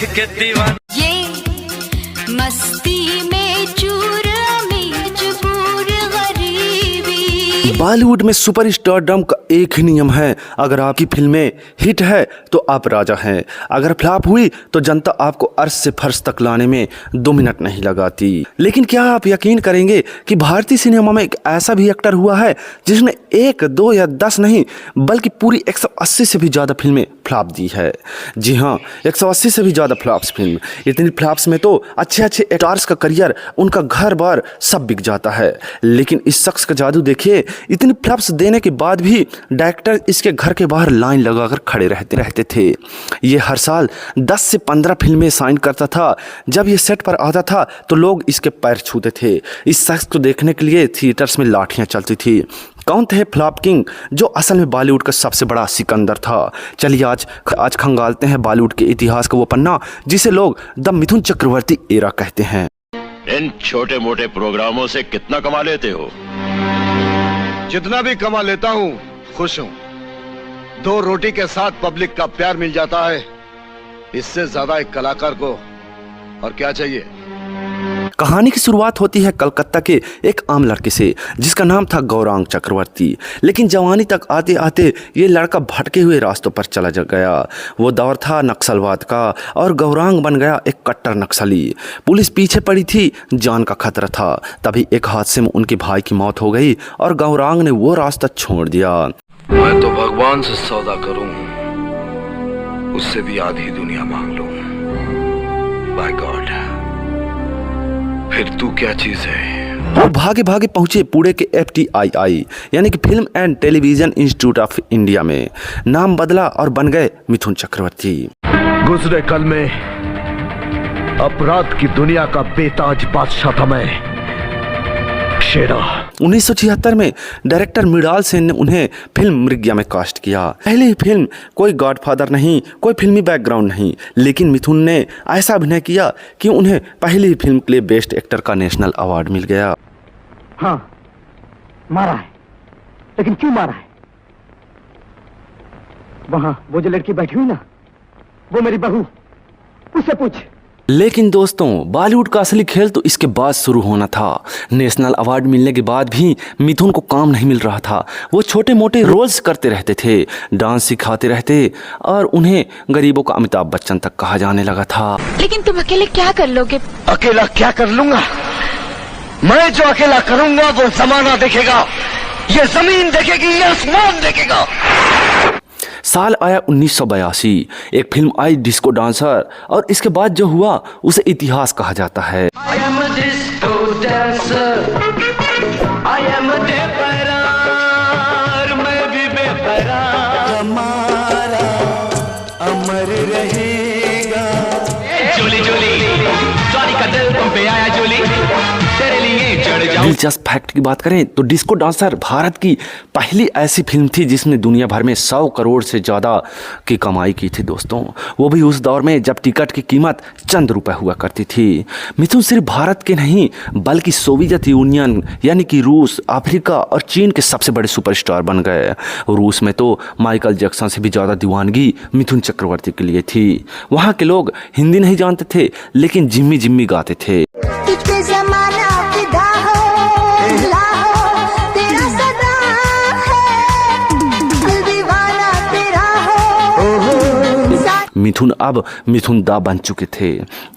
के दीवान। ये मस्ती में चूर मजबूर गरीबी। बॉलीवुड में सुपरस्टारडम का एक ही नियम है, अगर आपकी फिल्में हिट है तो आप राजा हैं, अगर फ्लॉप हुई तो जनता आपको अर्श से फर्श तक लाने में 2 मिनट नहीं लगाती। लेकिन क्या आप यकीन करेंगे कि भारतीय सिनेमा में एक ऐसा भी एक्टर हुआ है जिसने 1, 2 या 10 नहीं बल्कि पूरी 180 से भी ज़्यादा फिल्में फ्लॉप दी है। जी हाँ, 180 से भी ज़्यादा फ्लॉप्स फिल्म। इतनी फ्लॉप्स में तो अच्छे अच्छे एक्टर्स का करियर, उनका घर बार सब बिक जाता है। लेकिन इस शख्स का जादू देखिए, इतनी फ्लॉप्स देने के बाद भी डायरेक्टर इसके घर के बाहर लाइन लगाकर खड़े रहते थे। ये हर साल 10 से 15 फिल्में साइन करता था। जब ये सेट पर आता था तो लोग इसके पैर छूते थे। इस शख्स को देखने के लिए थिएटर्स में लाठियाँ चलती थी। कौन थे फ्लॉप किंग, जो असल में बॉलीवुड का सबसे बड़ा सिकंदर था? चलिए आज खंगालते हैं बॉलीवुड के इतिहास का वो पन्ना जिसे लोग द मिथुन चक्रवर्ती एरा कहते हैं। इन छोटे मोटे प्रोग्रामों से कितना कमा लेते हो? जितना भी कमा लेता हूँ खुश हूँ। 2 रोटी के साथ पब्लिक का प्यार मिल जाता है, इससे ज्यादा एक कलाकार को और क्या चाहिए। कहानी की शुरुआत होती है कलकत्ता के एक आम लड़के से जिसका नाम था गौरांग चक्रवर्ती। लेकिन जवानी तक आते आते ये लड़का भटके हुए रास्तों पर चला गया। वो दौर था नक्सलवाद का और गौरांग बन गया एक कट्टर नक्सली। पुलिस पीछे पड़ी थी, जान का खतरा था। तभी एक हादसे में उनके भाई की मौत हो गई और गौरांग ने वो रास्ता छोड़ दिया। मैं तो भगवान से सौदा करूं, उससे भी आधी दुनिया मांग लूं। बाय गॉड, फिर तू क्या चीज है? वो भागे भागे पहुंचे पुणे के FTII यानी कि film and television institute of India में। नाम बदला और बन गए मिथुन चक्रवर्ती। गुजरे कल में अपराध की दुनिया का बेताज बादशाह था मैं, शेरा। 1976 में डायरेक्टर मृणाल सेन ने उन्हें फिल्म मृग्या में कास्ट किया। पहली फिल्म, कोई गॉडफादर नहीं, कोई फिल्मी बैकग्राउंड नहीं, लेकिन मिथुन ने ऐसा अभिनय किया कि उन्हें पहली फिल्म के लिए बेस्ट एक्टर का नेशनल अवार्ड मिल गया। हाँ, मारा है, लेकिन क्यों मारा है? वहां वो जो लड़की बैठी हुई ना, वो मेरी बहू, उससे पूछ। लेकिन दोस्तों, बॉलीवुड का असली खेल तो इसके बाद शुरू होना था। नेशनल अवार्ड मिलने के बाद भी मिथुन को काम नहीं मिल रहा था। वो छोटे मोटे रोल्स करते रहते थे, डांस सिखाते रहते और उन्हें गरीबों का अमिताभ बच्चन तक कहा जाने लगा था। लेकिन तुम अकेले क्या कर लोगे? अकेला क्या कर लूंगा? मैं जो अकेला करूंगा वो जमाना देखेगा, ये जमीन देखेगी, ये आसमान देखेगा। साल आया 1982। एक फिल्म आई डिस्को डांसर और इसके बाद जो हुआ उसे इतिहास कहा जाता है। अमर रहेगा जोली जोली, जॉनी का दिल तुम पे आया जोली, तेरे लिए चढ़ जाऊं। दिलचस्प फैक्ट की बात करें तो डिस्को डांसर भारत की पहली ऐसी फिल्म थी जिसने दुनिया भर में 100 करोड़ से ज़्यादा की कमाई की थी दोस्तों। वो भी उस दौर में जब टिकट की कीमत चंद रुपए हुआ करती थी। मिथुन सिर्फ भारत के नहीं बल्कि सोवियत यूनियन यानी कि रूस, अफ्रीका और चीन के सबसे बड़े सुपरस्टार बन गए। रूस में तो माइकल जैक्सन से भी ज़्यादा दीवानगी मिथुन चक्रवर्ती के लिए थी। वहाँ के लोग हिंदी नहीं जानते थे लेकिन जिम्मी जिम्मी गाते थे। मिथुन अब मिथुन दा बन चुके थे।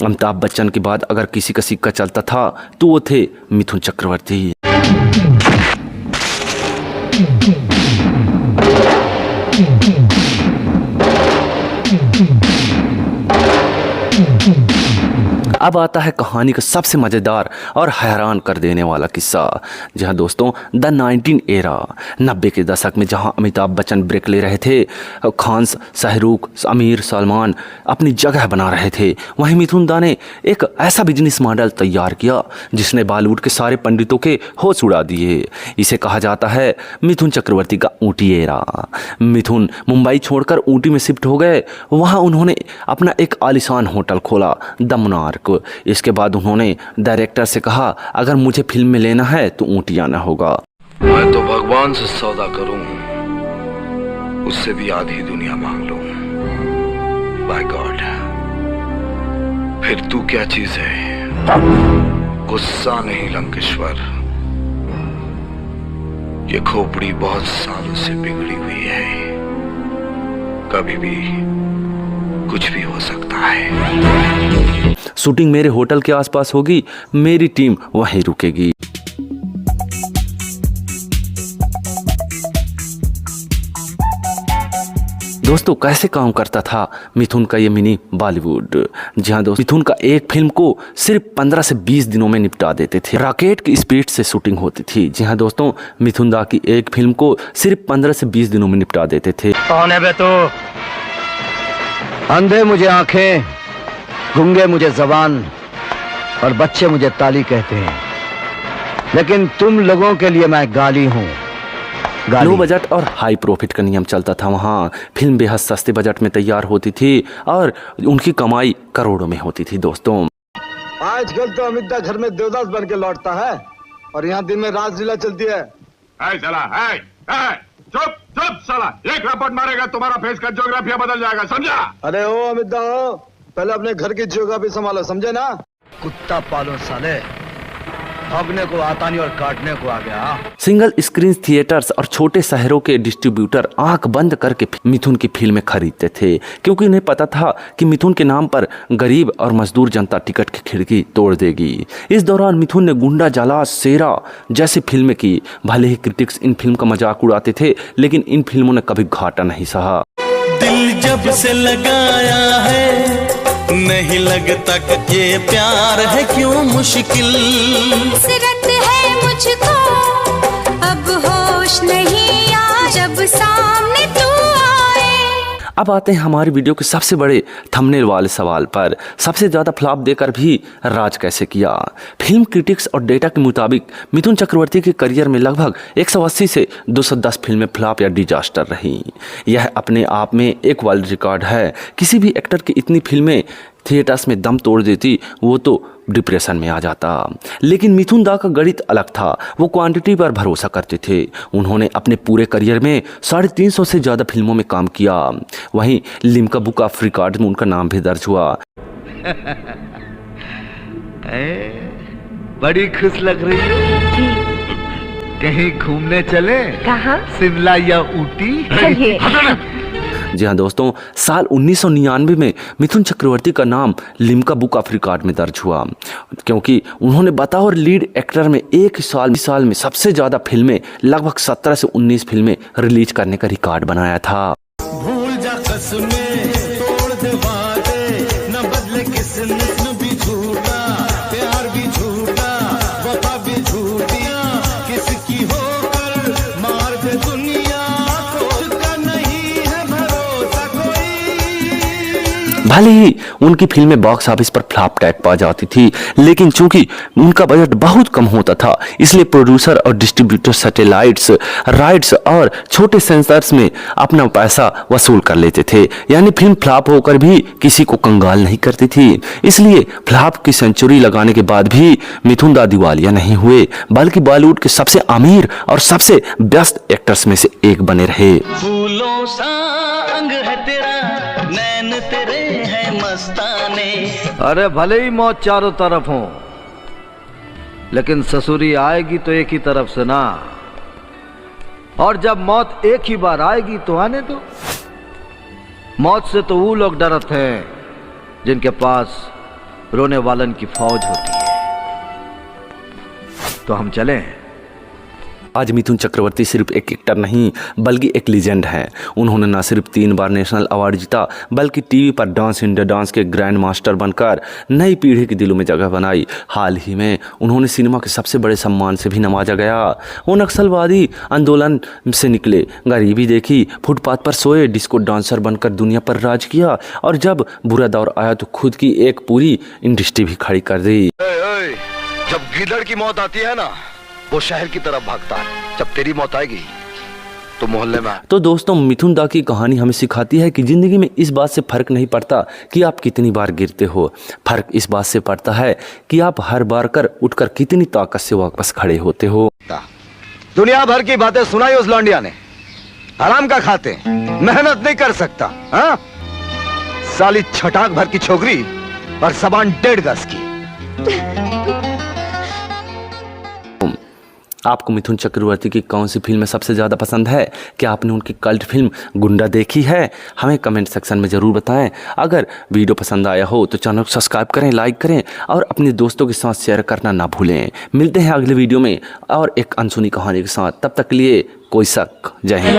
अमिताभ बच्चन के बाद अगर किसी का सिक्का चलता था तो वो थे मिथुन चक्रवर्ती। अब आता है कहानी का सबसे मज़ेदार और हैरान कर देने वाला किस्सा। जहां दोस्तों द 19 एरा, 90 के दशक में जहां अमिताभ बच्चन ब्रेक ले रहे थे, खान, शाहरुख, आमिर, सलमान अपनी जगह बना रहे थे, वहीं मिथुन दा ने एक ऐसा बिजनेस मॉडल तैयार किया जिसने बॉलीवुड के सारे पंडितों के होश उड़ा दिए। इसे कहा जाता है मिथुन चक्रवर्ती का ऊटी एरा। मिथुन मुंबई छोड़कर ऊटी में शिफ्ट हो गए। वहाँ उन्होंने अपना एक आलीशान होटल खोला, द मोनार्क। इसके बाद उन्होंने डायरेक्टर से कहा, अगर मुझे फिल्म में लेना है तो ऊटी आना होगा। मैं तो भगवान से सौदा करूं, उससे भी आधी दुनिया मांग लूं। बाय गॉड, आखिर तू क्या चीज है? गुस्सा नहीं लंकेश्वर, ये खोपड़ी बहुत सालों से बिगड़ी हुई है, कभी भी कुछ भी हो सकता है। शूटिंग मेरे होटल के आसपास होगी, मेरी टीम वहीं रुकेगी। दोस्तों कैसे काम करता था मिथुन का ये मिनी बॉलीवुड। जी हाँ दोस्तों, मिथुन का एक फिल्म को सिर्फ 15 से 20 दिनों में निपटा देते थे। रॉकेट की स्पीड से शूटिंग होती थी। जी हाँ दोस्तों, मिथुन दा की एक फिल्म को सिर्फ 15 से 20 दिनों में निपटा देते थे। कौन है बे तू? अंधे मुझे आंखें, गूंगे मुझे जबान और बच्चे मुझे ताली कहते हैं, लेकिन तुम लोगों के लिए मैं गाली हूं। लो बजट और हाई प्रॉफिट का नियम चलता था वहाँ। फिल्म बेहद सस्ते बजट में तैयार होती थी और उनकी कमाई करोड़ों में होती थी। दोस्तों आजकल तो अमित दा घर में देवदास बन के लौटता है और यहाँ दिन में रासलीला चलती है। चुप चुप साला, एक रपट मारेगा तुम्हारा फेस का ज्योग्राफिया बदल जाएगा, समझा? अरे ओ अमित दा हो, पहले अपने घर की ज्योग्राफी संभालो, समझे ना? कुत्ता पालो साले, भागने को आता नहीं और काटने को आ गया। सिंगल स्क्रीन थिएटर्स और छोटे शहरों के डिस्ट्रीब्यूटर आंख बंद करके मिथुन की फिल्में खरीदते थे, क्योंकि उन्हें पता था कि मिथुन के नाम पर गरीब और मजदूर जनता टिकट की खिड़की तोड़ देगी। इस दौरान मिथुन ने गुंडा जाला शेरा जैसी फिल्में की। भले ही क्रिटिक्स इन फिल्म का मजाक उड़ाते थे, लेकिन इन फिल्मों ने कभी घाटा नहीं सहा। दिल जब से लगाया है नहीं लगता कि ये प्यार है, क्यों मुश्किल हसरत है मुझको, अब होश नहीं आ जब सामने तू आए। अब आते हैं हमारी वीडियो के सबसे बड़े थंबनेल वाले सवाल पर। सबसे ज्यादा फ्लॉप देकर भी राज कैसे किया? फिल्म क्रिटिक्स और डेटा के मुताबिक मिथुन चक्रवर्ती के करियर में लगभग 180 से 210 फिल्में फ्लॉप या डिजास्टर रही। यह अपने आप में एक वर्ल्ड रिकॉर्ड है। किसी भी एक्टर की इतनी फिल्में थिएटर्स में दम तोड़ देती, वो तो डिप्रेशन में आ जाता। लेकिन मिथुन दा का गणित अलग था। वो क्वांटिटी पर भरोसा करते थे। उन्होंने अपने पूरे करियर में 350 से ज़्यादा फिल्मों में काम किया। वहीं लिम्का बुक ऑफ रिकॉर्ड में उनका नाम भी दर्ज हुआ। बड़ी खुश लग रही हो। कहीं घूमने चले? कहाँ? शिमला या ऊटी? चलिए। जी हाँ दोस्तों, साल 1999 में मिथुन चक्रवर्ती का नाम लिम्का बुक ऑफ रिकॉर्ड में दर्ज हुआ, क्योंकि उन्होंने बतौर लीड एक्टर में एक साल में सबसे ज़्यादा फिल्में, लगभग 17 से 19 फिल्में रिलीज करने का रिकॉर्ड बनाया था। भूल जा कसमें, तोड़ दे वादे, न बदले किस्मत भी झूठा, प्यार भी झूठा, वफा भी झूठिया, किसकी होकर मार दे दुनिया को, का नहीं है भरोसा कोई। भले ही उनकी फिल्में बॉक्स ऑफिस पर फ्लॉप टाइप पा जाती थी, लेकिन चूंकि उनका बजट बहुत कम होता था, इसलिए प्रोड्यूसर और डिस्ट्रीब्यूटर सैटेलाइट्स, राइट्स और छोटे सेंसर्स में अपना पैसा वसूल कर लेते थे। यानी फिल्म फ्लॉप होकर भी किसी को कंगाल नहीं करती थी। इसलिए फ्लॉप की सेंचुरी लगाने के बाद भी मिथुन दा दिवालिया नहीं हुए, बल्कि बॉलीवुड के सबसे अमीर और सबसे बेस्ट एक्टर्स में से एक बने रहे। फूलों सा अंग है तेरा, नैन तेरे हैं मस्ताने। अरे भले ही मौत चारों तरफ हो, लेकिन ससुरी आएगी तो एक ही तरफ से ना। और जब मौत एक ही बार आएगी तो आने दो। मौत से तो वो लोग डरते हैं जिनके पास रोने वालन की फौज होती है। तो हम चलें। आज मिथुन चक्रवर्ती सिर्फ एक एक्टर नहीं, बल्कि एक लीजेंड हैं। उन्होंने न सिर्फ 3 बार नेशनल अवार्ड जीता, बल्कि टीवी पर डांस इंडिया डांस के ग्रैंड मास्टर बनकर नई पीढ़ी के दिलों में जगह बनाई। हाल ही में उन्होंने सिनेमा के सबसे बड़े सम्मान से भी नवाजा गया। वो नक्सलवादी आंदोलन से निकले, गरीबी देखी, फुटपाथ पर सोए, डिस्को डांसर बनकर दुनिया पर राज किया, और जब बुरा दौर आया तो खुद की एक पूरी इंडस्ट्री भी खड़ी कर दी। जब गीदड़ की मौत आती है ना, वो शहर की तरफ भागता है। जब तेरी मौत आएगी तो मोहल्ले में। तो दोस्तों, मिथुन दा की कहानी हमें सिखाती है कि जिंदगी में इस बात से फर्क नहीं पड़ता कि आप कितनी बार गिरते हो, फर्क इस बात से पड़ता है कि आप हर बार उठकर कितनी ताकत से वापस खड़े होते हो। दुनिया भर की बातें सुनाई उस लौंडिया ने। हराम का खाते, मेहनत नहीं कर सकता। हाँ? साली छटाक भर की छोकरी और जबान 1.5 गज की। आपको मिथुन चक्रवर्ती की कौन सी फिल्म सबसे ज़्यादा पसंद है? क्या आपने उनकी कल्ट फिल्म गुंडा देखी है? हमें कमेंट सेक्शन में ज़रूर बताएं। अगर वीडियो पसंद आया हो तो चैनल को सब्सक्राइब करें, लाइक करें और अपने दोस्तों के साथ शेयर करना ना भूलें। मिलते हैं अगले वीडियो में और एक अनसुनी कहानी के साथ। तब तक के लिए कोई शक। जय हिंद।